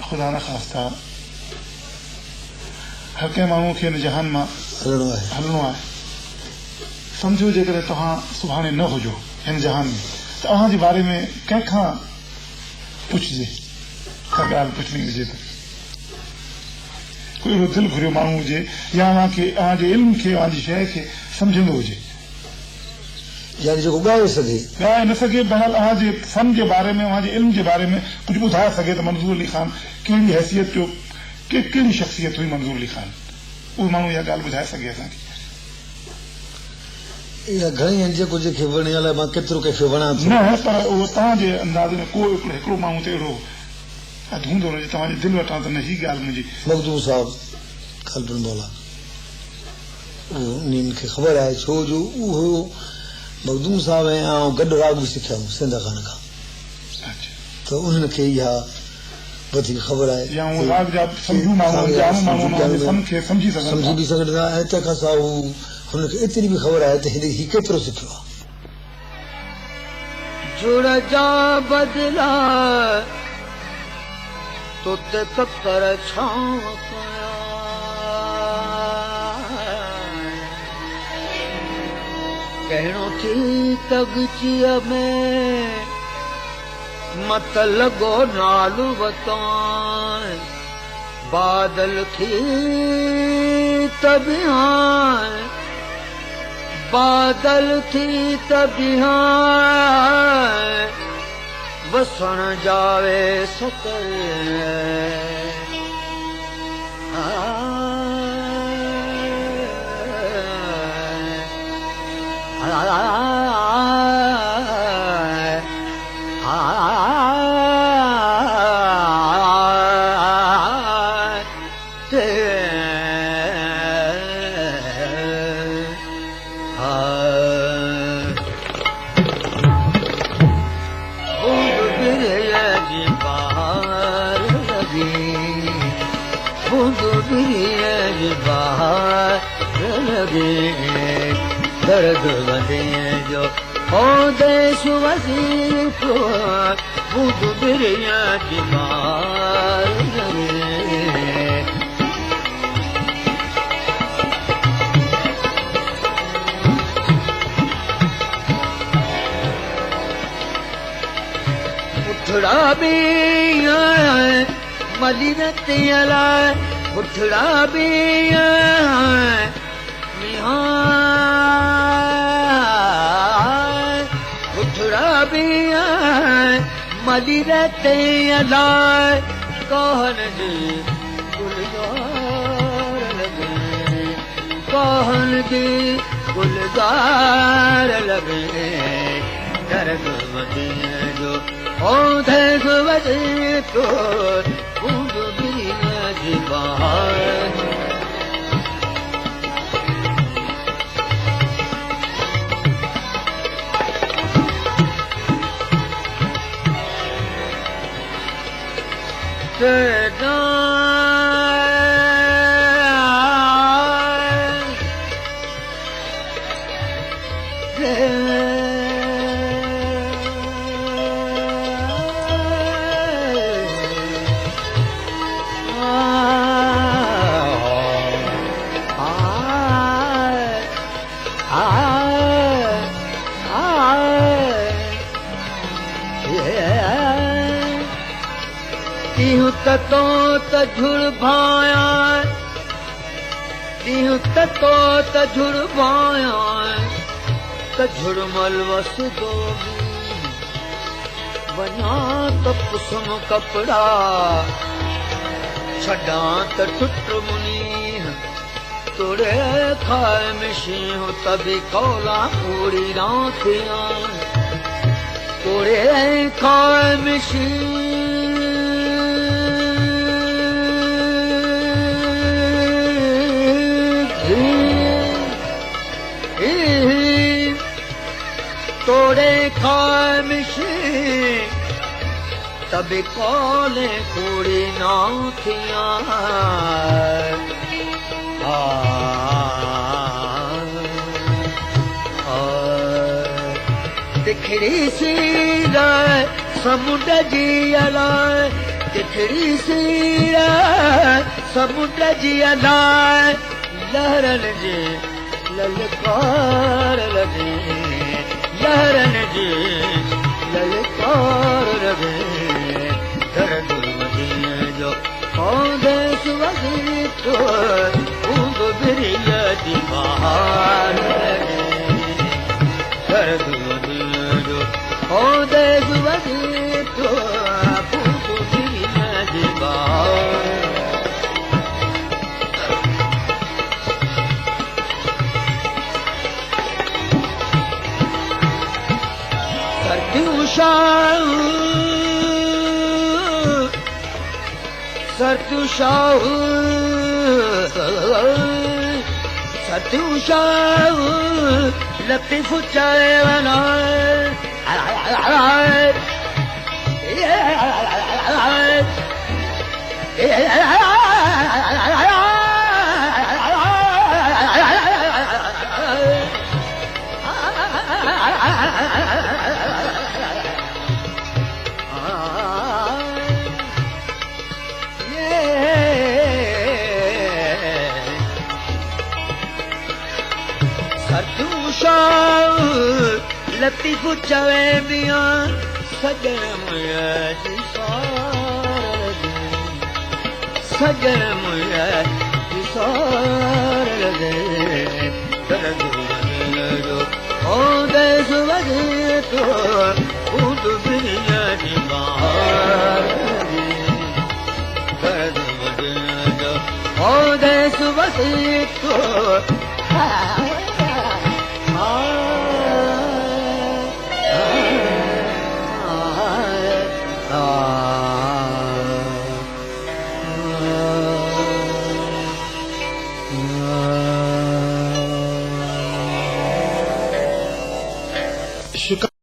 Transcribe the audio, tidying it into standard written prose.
खुदा न ख़ास्ता हर कंहिं माण्हू खे हिन जहान मां हलणो आहे सम्झो जेकॾहिं तव्हां सुभाणे न हुजो हिन जहान में त तव्हांजे बारे में कंहिंखां पुछिजे का ॻाल्हि पुछणी हुजे त कोई अहिड़ो दिलि घुरियो माण्हू हुजे या अव्हांजे इल्म खे अव्हांजी शइ खे सम्झंदो हुजे यानी जेको ॻाए न सघे बहरहाल अव्हांजे फन जे बारे में अव्हांजे इल्म जे बारे में कुझु ॿुधाए सघे त मंज़ूर अली ख़ान कहिड़ी हैसियत जो कहिड़ी शख़्सियत हुई मंज़ूर अली ख़ान उहो माण्हू इहा ॻाल्हि ॿुधाए सघे असांखे इहा घणी आहिनि जेको जेके वणे अलाए मां केतिरो कंहिंखे वणां थो न पर उहो तव्हांजे अंदाज़ में को हिकिड़ो माण्हू त अहिड़ो हूंदो न तव्हांजे दिलि वटां त न ही ॻाल्हि मुंहिंजी मखदूम साहिब खालपुर मौला उन्हनि खे ख़बर आहे छो जो उहो मखदूम साहिब ऐं आउं गॾु राग बि सिखिया आहियूं सिंध खान खां त उन्हनि खे इहा वधीक ख़बर आहे सम्झी बि सघंदा ऐं तंहिंखां सवाइ हुनखे एतिरी बि ख़बर आहे त ही केतिरो सिखियो आहे जुड़ जा बदला तो ते ककर छांव कहणो थी तगचीअ में मत लॻो नालू वतां बादल थी तबिहां बादल थी तबिहां वसण जावे सकर दर्द वधे जो हो देश वज़ीफ़ बूंद बिरिया जी मार उठड़ा भी मदीनते अलाए उठड़ा भी उठड़ा भी मदीनते अलाए कहन जी गुलजार लगे कहन जी गुलजार लगे दर्द मदीने जो ओ दर्द वजे तो बूंद बिरिया जी बहार तो झुड़ भाया तो झुड़ भाया झुड़ मलवस दो बना तो कुसुम कपड़ा छड़ा तो टुट मुनी तोड़े खाए मिशी हो तभी कौला पूरी राखिया तोड़े खाए मिशी तोड़े खाए मिशी तभी कौले पूरी नाथिया दिखड़ी सी समुंड जी अलाए तिथड़ी सीरा समुद्र जी अदाए लहरन जे ललकार लगे लहरन जे ललकार लगे दर्द मदीने जो औंधे सुवगी तो ऊंद बिरिया दी बहार लगे दर्द मदीने जो औंधे सुवगी तो ऊंद बिरिया दी बहार Sartushahu latifu chayana लतीफ़ चवे मियां सजन मुया जी सार सजन मुया जी सार लगे दर्द जो ओ देश वगे तो ऊंद बिरिया जी बहार दर्द जो ओ देश वगे तो शिकार